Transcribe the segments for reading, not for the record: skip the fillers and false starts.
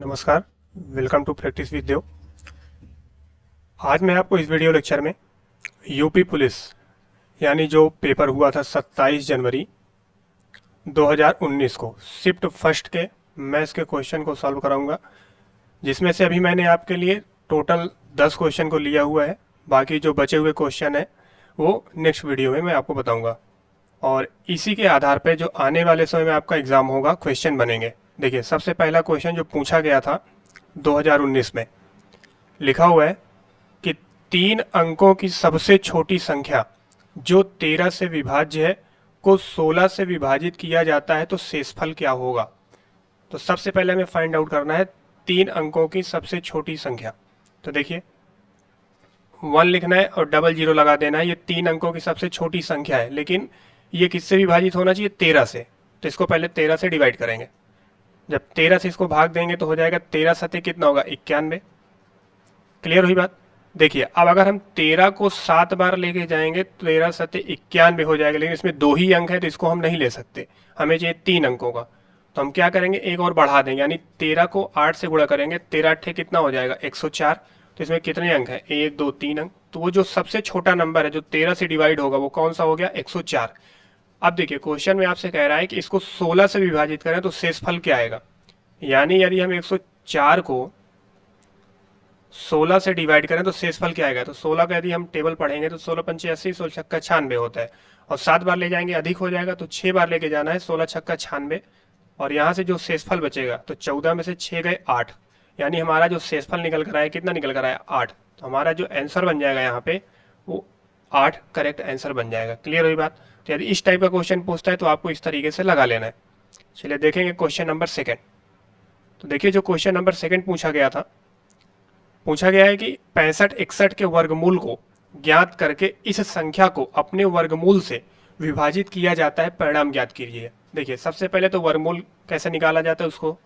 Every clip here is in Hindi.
नमस्कार। वेलकम टू प्रैक्टिस विद देव। आज मैं आपको इस वीडियो लेक्चर में यूपी पुलिस यानी जो पेपर हुआ था 27 जनवरी 2019 को शिफ्ट फर्स्ट के मैथ्स के क्वेश्चन को सॉल्व कराऊंगा, जिसमें से अभी मैंने आपके लिए टोटल 10 क्वेश्चन को लिया हुआ है। बाकी जो बचे हुए क्वेश्चन है वो नेक्स्ट वीडियो में मैं आपको बताऊंगा, और इसी के आधार पर जो आने वाले समय में आपका एग्जाम होगा क्वेश्चन बनेंगे। देखिए, सबसे पहला क्वेश्चन जो पूछा गया था 2019 में, लिखा हुआ है कि 3 अंकों की सबसे छोटी संख्या जो 13 से विभाज्य है को 16 से विभाजित किया जाता है तो शेषफल क्या होगा। तो सबसे पहले हमें फाइंड आउट करना है 3 अंकों की सबसे छोटी संख्या। तो देखिए, 1 लिखना है और डबल जीरो लगा देना है। ये 3 अंकों की सबसे छोटी संख्या है, लेकिन ये किससे विभाजित होना चाहिए? 13 से। तो इसको पहले 13 से डिवाइड करेंगे। जब 13 से इसको भाग देंगे तो हो जाएगा 13 सते कितना होगा? 91। क्लियर हुई बात? देखिए, अब अगर हम 13 को 7 बार लेके जाएंगे तो 13 सते 91 हो जाएगा, लेकिन इसमें 2 ही अंक है तो इसको हम नहीं ले सकते, हमें चाहिए 3 अंकों का। तो हम क्या करेंगे, एक और बढ़ा देंगे, यानी 13 को 8 से गुणा करेंगे। 13 अट्ठे कितना हो जाएगा? 104। तो इसमें कितने अंक है? 1 2 3 अंक। तो वो जो सबसे छोटा नंबर है जो 13 से डिवाइड होगा वो कौन सा हो गया? 104। अब देखिए, क्वेश्चन में आपसे कह रहा है कि इसको 16 से विभाजित करें तो शेषफल क्या आएगा। यानी यदि हम 104 को 16 से डिवाइड करें तो शेषफल क्या आएगा। तो 16 का यदि हम टेबल पढ़ेंगे तो 16 पंचे 80, 16 छक्का 96 होता है, और 7 बार ले जाएंगे अधिक हो जाएगा, तो 6 बार लेके जाना है, 16 छक्का 96। और यहाँ से जो शेषफल बचेगा तो 14 में से 6 गए 8, यानी हमारा जो शेषफल निकल कर आया कितना निकल कर आया? 8। तो हमारा जो आंसर बन जाएगा यहाँ पे वो 8 करेक्ट आंसर बन जाएगा। क्लियर हुई बात? तो यदि इस टाइप का क्वेश्चन पूछता है तो आपको इस तरीके से लगा लेना है। चलिए देखेंगे क्वेश्चन नंबर सेकेंड। तो देखिए, जो क्वेश्चन नंबर सेकेंड पूछा गया था, पूछा गया है कि 65 61 के वर्गमूल को ज्ञात करके इस संख्या को अपने वर्गमूल से विभाजित किया जाता है, परिणाम ज्ञात कीजिए। देखिए, सबसे पहले तो वर्गमूल कैसे निकाला जाता है उसको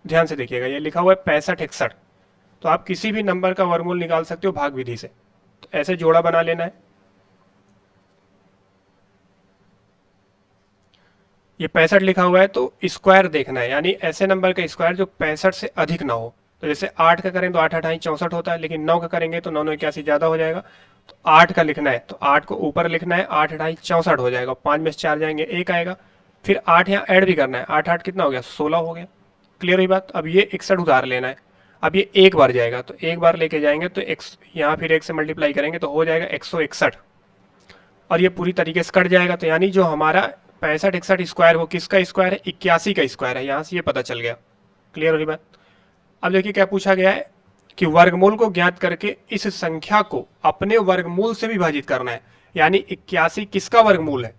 ध्यान से देखिएगा। ये लिखा हुआ है 65 61, तो आप किसी भी नंबर का वर्गमूल निकाल सकते हो भाग विधि से। तो ऐसे जोड़ा बना लेना है। ये 65 लिखा हुआ है तो स्क्वायर देखना है, यानी ऐसे नंबर का स्क्वायर जो 65 से अधिक ना हो। तो जैसे 8 का करें तो 8 अठाई 64 होता है, लेकिन 9 का करेंगे तो 9 9 81 ज्यादा हो जाएगा। तो 8 का लिखना है तो 8 को ऊपर लिखना है, 8 अठाई 64 हो जाएगा, 5 में से 4 जाएंगे 1 आएगा। फिर 8 यहाँ ऐड भी करना है, 8 8 कितना हो गया? 16 हो गया। क्लियर हुई बात? अब ये 61 उतार लेना है। अब ये एक बार जाएगा तो एक बार लेके जाएंगे तो एक्स यहाँ फिर 1 से मल्टीप्लाई करेंगे तो हो जाएगा 161, और ये पूरी तरीके से कट जाएगा। तो यानी जो हमारा 65 61 स्क्वायर वो किसका स्क्वायर है? 81 का स्क्वायर है। यहाँ से ये पता चल गया। क्लियर हो रही बात? अब देखिए क्या पूछा गया है कि वर्गमूल को ज्ञात करके इस संख्या को अपने वर्गमूल से विभाजित करना है, यानी 81 किसका वर्गमूल है।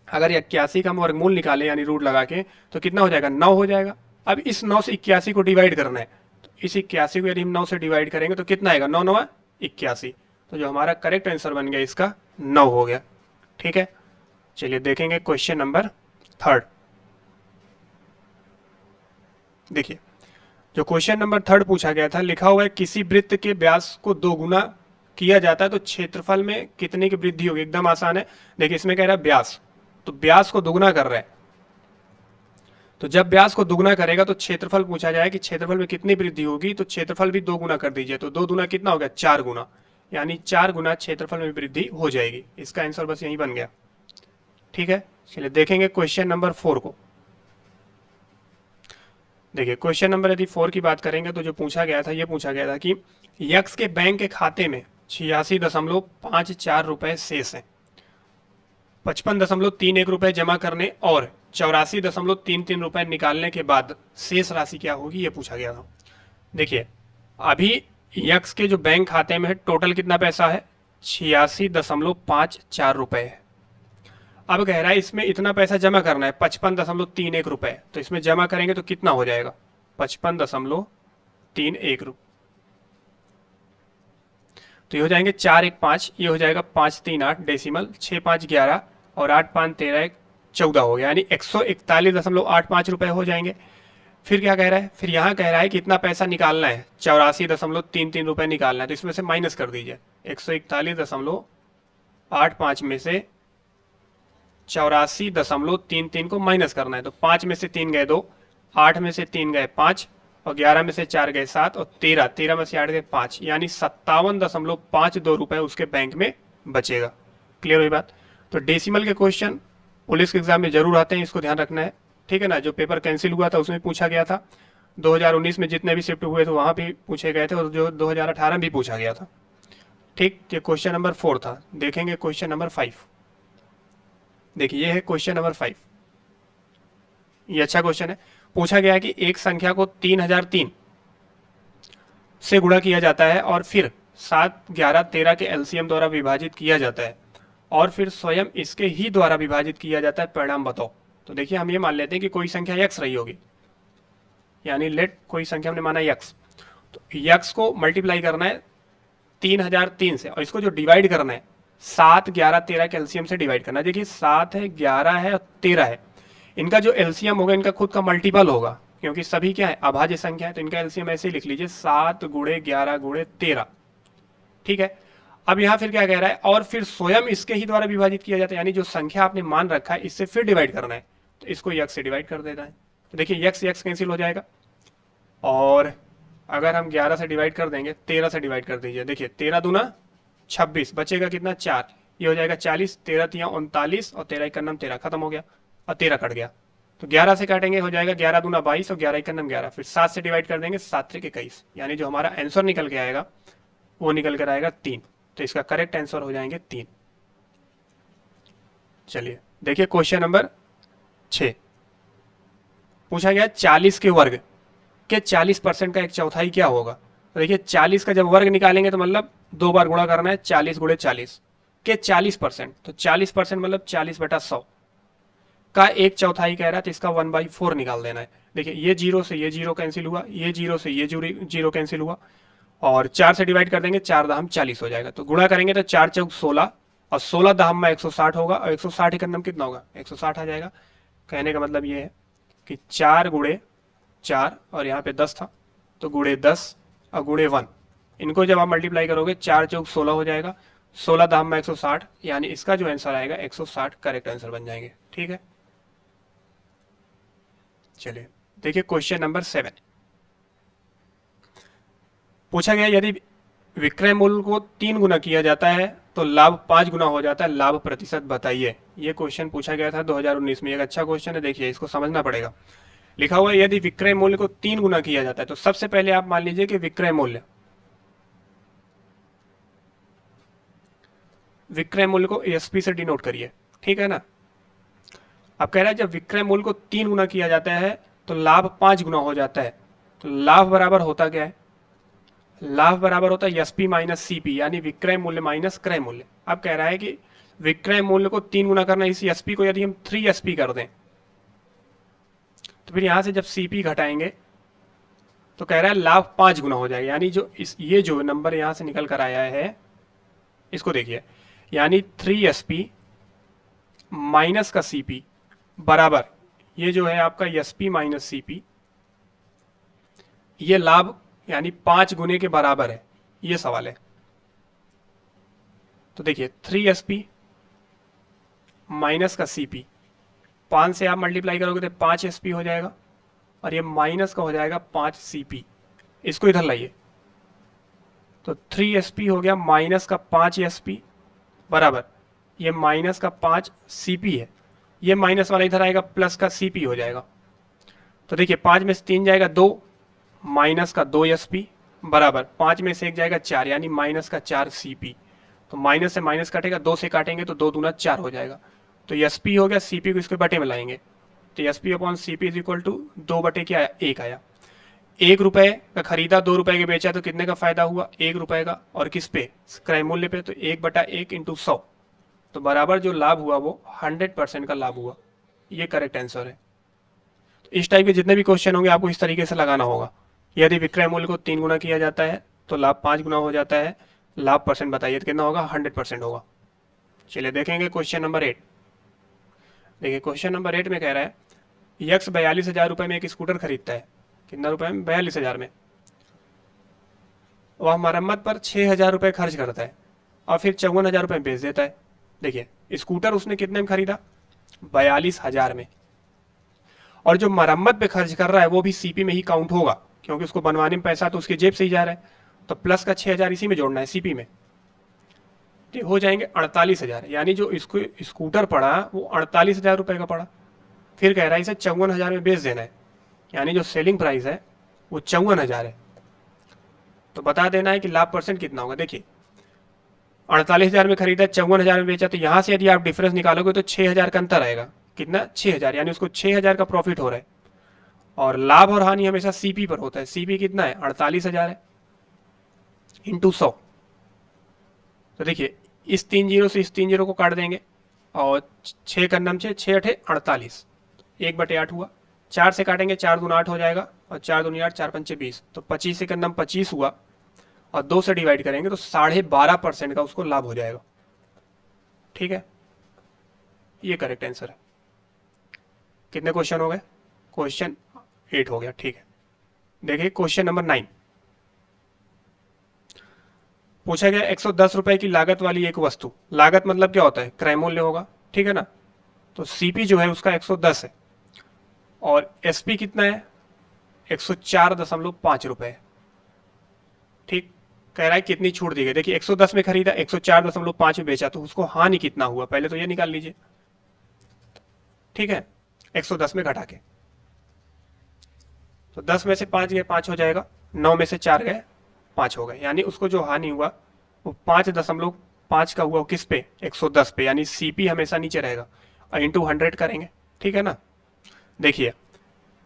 अगर 81 का हम वर्गमूल निकालें यानी रूट लगा के तो कितना हो जाएगा? 9 हो जाएगा। अब इस 9 से 81 को डिवाइड करना है, तो इस 81 को यदि हम 9 से डिवाइड करेंगे तो कितना आएगा? 9 9 81। तो जो हमारा करेक्ट आंसर बन गया इसका 9 हो गया। ठीक है, चलिए देखेंगे क्वेश्चन नंबर थर्ड। देखिए, जो क्वेश्चन नंबर थर्ड पूछा गया था, लिखा हुआ है किसी वृत्त के व्यास को 2 गुना किया जाता है तो क्षेत्रफल में कितने की वृद्धि होगी। एकदम आसान है। देखिए, इसमें कह रहा है व्यास, तो व्यास को दुगुना कर रहा है, तो जब व्यास को दुगुना करेगा तो क्षेत्रफल पूछा जाए कि क्षेत्रफल में कितनी वृद्धि होगी, तो क्षेत्रफल भी 2 गुना कर दीजिए। तो 2 गुना कितना हो गया? 4 गुना, यानी 4 गुना क्षेत्रफल में वृद्धि हो जाएगी। इसका आंसर बस यही बन गया। ठीक है, चलिए देखेंगे क्वेश्चन नंबर 4 को। देखिए, क्वेश्चन नंबर यदि 4 की बात करेंगे तो जो पूछा गया था, ये पूछा गया था कि यक्स के बैंक के खाते में 86.54 रुपए शेष है, 55.31 रुपए जमा करने और 84.33 रुपए निकालने के बाद शेष राशि क्या होगी, ये पूछा गया था। देखिए, अभी यक्स के जो बैंक खाते में है टोटल कितना पैसा है? 86.54 रुपए है। अब कह रहा है इसमें इतना पैसा जमा करना है 55.31 रुपए, तो इसमें जमा करेंगे तो कितना हो जाएगा? 55.31 रुपए। तो ये हो जाएंगे 4 1 5, ये हो जाएगा 5 3 8 डेसिमल, 6 5 11 और 8 5 13 14 हो गया, यानी 141.85 रुपए हो जाएंगे। फिर क्या कह रहा है? फिर यहाँ कह रहा है कि इतना पैसा निकालना है, 84.33 रुपए निकालना है, तो इसमें से माइनस कर दीजिए। 141.85 में से 84.33 को माइनस करना है, तो 5 में से 3 गए 2, 8 में से 3 गए 5, और 11 में से 4 गए 7, और 13 में से 8 गए 5, यानी 57.52 रुपए उसके बैंक में बचेगा। क्लियर हुई बात? तो डेसिमल के क्वेश्चन पुलिस के एग्जाम में जरूर आते हैं, इसको ध्यान रखना है, ठीक है ना। जो पेपर कैंसिल हुआ था उसमें पूछा गया था, 2019 में जितने भी शिफ्ट हुए थे वहां भी पूछे गए थे, और जो 2018 में भी पूछा गया था। ठीक, ये क्वेश्चन नंबर 4 था। देखेंगे क्वेश्चन नंबर 5। देखिए ये है क्वेश्चन नंबर 5। ये अच्छा क्वेश्चन है। पूछा गया है कि एक संख्या को 3003 से गुणा किया जाता है और फिर 7, 11, 13 के एलसीएम द्वारा विभाजित किया जाता है, और फिर स्वयं इसके ही द्वारा विभाजित किया जाता है, परिणाम बताओ। तो देखिए हम ये मान लेते हैं कि कोई संख्या x रही होगी, यानी लेट कोई संख्या हमने माना x, तो x को मल्टीप्लाई करना है 3003 से, और इसको जो डिवाइड करना है 7, 11, 13 के एलसीएम से डिवाइड करना है। देखिए 7 है, 11 है और 13 है, इनका जो एलसीएम होगा इनका खुद का मल्टीपल होगा, क्योंकि सभी क्या है, अभाज्य संख्या है, तो इनका एलसीएम ऐसे ही लिख लीजिए 7 गुणे 11 गुणे 13। ठीक है, अब यहां फिर क्या कह रहा है, और फिर स्वयं इसके ही द्वारा विभाजित किया जाता है, यानी जो संख्या आपने मान रखा है इससे फिर डिवाइड करना है, तो इसको x से डिवाइड कर देता है। तो देखिए x कैंसिल हो जाएगा, और अगर हम 11 से डिवाइड कर देंगे, 13 से डिवाइड कर दीजिए, देखिए 13 दूना 26, बचेगा कितना 4, ये हो जाएगा 40, 13 तिया 39, और 13 इक्नम 13, खत्म हो गया, और 13 कट गया। तो 11 से काटेंगे, हो जाएगा 11 दूना 22, और 11 इक्नम 11, फिर 7 से डिवाइड कर देंगे, 7 त्रिक 21, यानी जो हमारा आंसर निकल के आएगा वो निकल कर आएगा 3। तो इसका करेक्ट आंसर हो जाएंगे 3। चलिए देखिए क्वेश्चन नंबर 6। पूछा गया 40 के वर्ग के 40% का एक चौथाई क्या होगा। तो देखिए 40 का जब वर्ग निकालेंगे तो मतलब 2 बार गुणा करना है, 40 गुणे 40 के 40%, तो 40% मतलब 40/100 का एक चौथाई कह रहा है, तो इसका 1/4 निकाल देना है। देखिए ये 0 से ये 0 कैंसिल हुआ, ये 0 से ये 0 कैंसिल हुआ, और 4 से डिवाइड कर देंगे, 4 दहम 40 हो जाएगा। तो गुणा करेंगे तो 4 चौक 16, और 16 दहम में 160 होगा, और 160 का नाम कितना होगा, 160 आ जाएगा। कहने का मतलब ये है कि 4 गुणे 4, और यहाँ पे 10 था, तो गुणे 10 और गुणे 1, इनको जब आप मल्टीप्लाई करोगे 4 चौक 16 हो जाएगा, 16 दहम में 160, यानी इसका जो आंसर आएगा 160 करेक्ट आंसर बन जाएंगे। ठीक है, चलिए देखिए क्वेश्चन नंबर 7। पूछा गया यदि विक्रय मूल्य को 3 गुना किया जाता है तो लाभ 5 गुना हो जाता है, लाभ प्रतिशत बताइए। ये क्वेश्चन पूछा गया था 2019 में, एक अच्छा क्वेश्चन है, देखिए इसको समझना पड़ेगा। लिखा हुआ है यदि विक्रय मूल्य को 3 गुना किया जाता है, तो सबसे पहले आप मान लीजिए कि विक्रय मूल्य को एसपी से डिनोट करिए, ठीक है ना। अब कह रहा है जब विक्रय मूल्य को 3 गुना किया जाता है तो लाभ 5 गुना हो जाता है, तो लाभ बराबर होता क्या है, लाभ बराबर होता है एसपी माइनस सीपी, यानी विक्रय मूल्य माइनस क्रय मूल्य। अब कह रहा है कि विक्रय मूल्य को 3 गुना करना, इस एसपी को यदि हम 3 एसपी कर दें, तो फिर यहां से जब सीपी घटाएंगे तो कह रहा है लाभ 5 गुना हो जाएगा, यानी जो ये जो नंबर यहां से निकल कर आया है इसको देखिए, यानी 3 एसपी माइनस का सीपी बराबर ये जो है आपका एसपी माइनस सीपी, ये लाभ यानी 5 गुने के बराबर है, ये सवाल है। तो देखिए 3 एसपी माइनस का सीपी, 5 से आप मल्टीप्लाई करोगे तो 5 एसपी हो जाएगा, और ये माइनस का हो जाएगा 5 सीपी, इसको इधर लाइए, तो 3 एसपी हो गया माइनस का 5 एसपी बराबर ये माइनस का 5 सीपी है, ये माइनस वाला इधर आएगा, प्लस का सीपी हो जाएगा। तो देखिए 5 में से 3 जाएगा 2, माइनस का 2 एसपी बराबर 5 में से 1 जाएगा 4, यानी माइनस का 4 सीपी। तो माइनस से माइनस कटेगा, 2 से काटेंगे तो 2 दूना 4 हो जाएगा, तो एसपी हो गया, सीपी को इसके बटे में लाएंगे, तो SP upon CP is equal to 2 बटे क्या आया, 1 आया। 1 रुपए का खरीदा, 2 रुपए के बेचा, तो कितने का फायदा हुआ, 1 रुपए का, और किस पे, क्रय मूल्य पे, तो 1/1 इंटू 100, तो बराबर जो लाभ हुआ वो 100% का लाभ हुआ, ये करेक्ट आंसर है। तो इस टाइप के जितने भी क्वेश्चन होंगे आपको इस तरीके से लगाना होगा। यदि विक्रय मूल्य को 3 गुना किया जाता है तो लाभ 5 गुना हो जाता है, लाभ परसेंट बताइए तो कितना होगा, 100% होगा। चलिए देखेंगे क्वेश्चन नंबर 8। देखिए क्वेश्चन नंबर 8 में कह रहा है यक्स 42,000 रुपए में एक स्कूटर खरीदता है, कितना रुपए में, 42,000 में। वह मरम्मत पर 6,000 रुपए खर्च करता है और फिर 54,000 रुपए बेच देता है। देखिए स्कूटर उसने कितने में खरीदा, 42,000 में, और जो मरम्मत पे खर्च कर रहा है वो भी सीपी में ही काउंट होगा, क्योंकि उसको बनवाने में पैसा तो उसकी जेब से ही जा रहा है। तो प्लस का 6,000 इसी में जोड़ना है सीपी में, तो हो जाएंगे 48,000। यानी जो इसको स्कूटर पड़ा वो 48,000 रुपये का पड़ा। फिर कह रहा है इसे 54,000 में बेच देना है, यानी जो सेलिंग प्राइस है वो 54,000 है। तो बता देना है कि लाभ परसेंट कितना होगा। देखिए 48,000 में खरीदा, 54,000 में बेचा, तो यहाँ से यदि आप डिफरेंस निकालोगे तो 6,000 का अंतर आएगा। कितना? 6,000, यानी उसको 6,000 का प्रॉफिट हो रहा है। और लाभ और हानि हमेशा सीपी पर होता है। सीपी कितना है? 48,000 है इंटू 100। तो देखिए इस 3 जीरो से इस 3 जीरो को काट देंगे और 6 का नम 6, 6 अठे 48, 1/8 हुआ। 4 से काटेंगे, 4 दूना 8 हो जाएगा और 4 दूनी 8, 4 पंचे 20, तो 25 से नम 25 हुआ और 2 से डिवाइड करेंगे तो 12.5% का उसको लाभ हो जाएगा। ठीक है, ये करेक्ट आंसर है। कितने क्वेश्चन हो गए? क्वेश्चन 8 हो गया। ठीक है, देखिए क्वेश्चन नंबर 9 पूछा गया 110 रुपए की लागत वाली एक वस्तु। लागत मतलब क्या होता है? क्रय मूल्य होगा, ठीक है ना। तो सीपी जो है उसका 110 है और एसपी कितना है? 104.5 रुपए। ठीक, कह रहा है कितनी छूट दी गई। देखिए 110 में खरीदा, 104.5 में बेचा, तो उसको हानि कितना हुआ पहले तो ये निकाल लीजिए। ठीक है, 110 में घटा के, तो 10 में से 5 गए 5 हो जाएगा, 9 में से 4 गए 5 हो गए, यानी उसको जो हानि हुआ वो 5.5 का हुआ। किस पे? 110 पे, यानी सीपी हमेशा नीचे रहेगा और इंटू 100 करेंगे। ठीक है ना। देखिए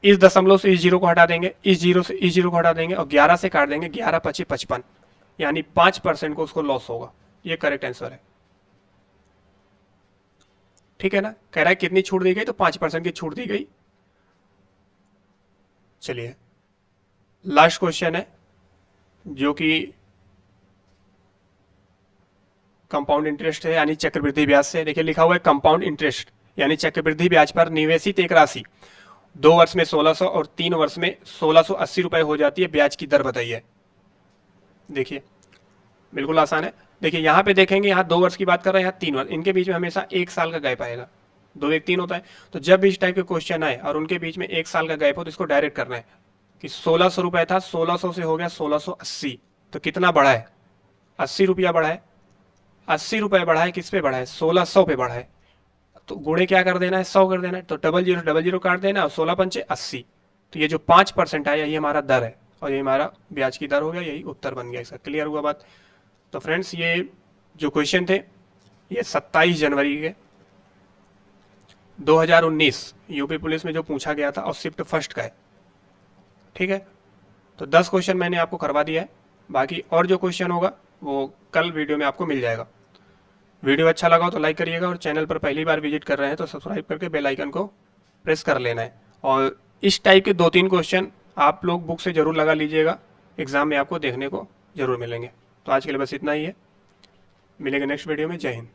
इस दशमलव से इस जीरो को हटा देंगे, इस जीरो से इस जीरो को हटा देंगे और 11 से काट देंगे, 11 पचे 55, यानी 5% को उसको लॉस होगा। ये करेक्ट आंसर है। ठीक है ना। कह रहा है कितनी छूट दी गई, तो 5% की छूट दी गई। चलिए लास्ट क्वेश्चन है जो कि कंपाउंड इंटरेस्ट है, यानी चक्रवृद्धि ब्याज से। देखिए लिखा हुआ है कंपाउंड इंटरेस्ट, यानी चक्रवृद्धि ब्याज पर निवेशित एक राशि 2 वर्ष में 1600 और 3 वर्ष में 1680 रुपए हो जाती है। ब्याज की दर बताइए। देखिए बिल्कुल आसान है। देखिए यहाँ पे देखेंगे, यहाँ 2 वर्ष की बात कर रहे हैं, यहाँ 3 वर्ष, इनके बीच में हमेशा 1 साल का गैप आएगा। 2 1 3 होता है। तो जब भी इस टाइप के क्वेश्चन आए और उनके बीच में 1 साल का गैप हो तो इसको डायरेक्ट करना है कि 1600 रुपए था, 1600 से हो गया 1680, तो कितना बढ़ा है? 80 रुपया बढ़ा है। 80 रुपए बढ़ा है, किस पे बढ़ा है? 1600 पे बढ़ा है। तो गुणे क्या कर देना है? 100 कर देना है। तो डबल जीरो काट देना और 16 पंचे 80। तो ये जो 5% आया ये हमारा दर है और ये हमारा ब्याज की दर हो गया। यही उत्तर बन गया इसका। क्लियर हुआ बात? तो फ्रेंड्स ये जो क्वेश्चन थे ये 27 जनवरी के 2019 यूपी पुलिस में जो पूछा गया था और शिफ्ट फर्स्ट का है। ठीक है, तो 10 क्वेश्चन मैंने आपको करवा दिया है। बाकी और जो क्वेश्चन होगा वो कल वीडियो में आपको मिल जाएगा। वीडियो अच्छा लगा हो तो लाइक करिएगा और चैनल पर पहली बार विजिट कर रहे हैं तो सब्सक्राइब करके बेल आइकन को प्रेस कर लेना है। और इस टाइप के 2-3 क्वेश्चन आप लोग बुक से जरूर लगा लीजिएगा, एग्जाम में आपको देखने को जरूर मिलेंगे। तो आज के लिए बस इतना ही है, मिलेंगे नेक्स्ट वीडियो में। जय हिंद।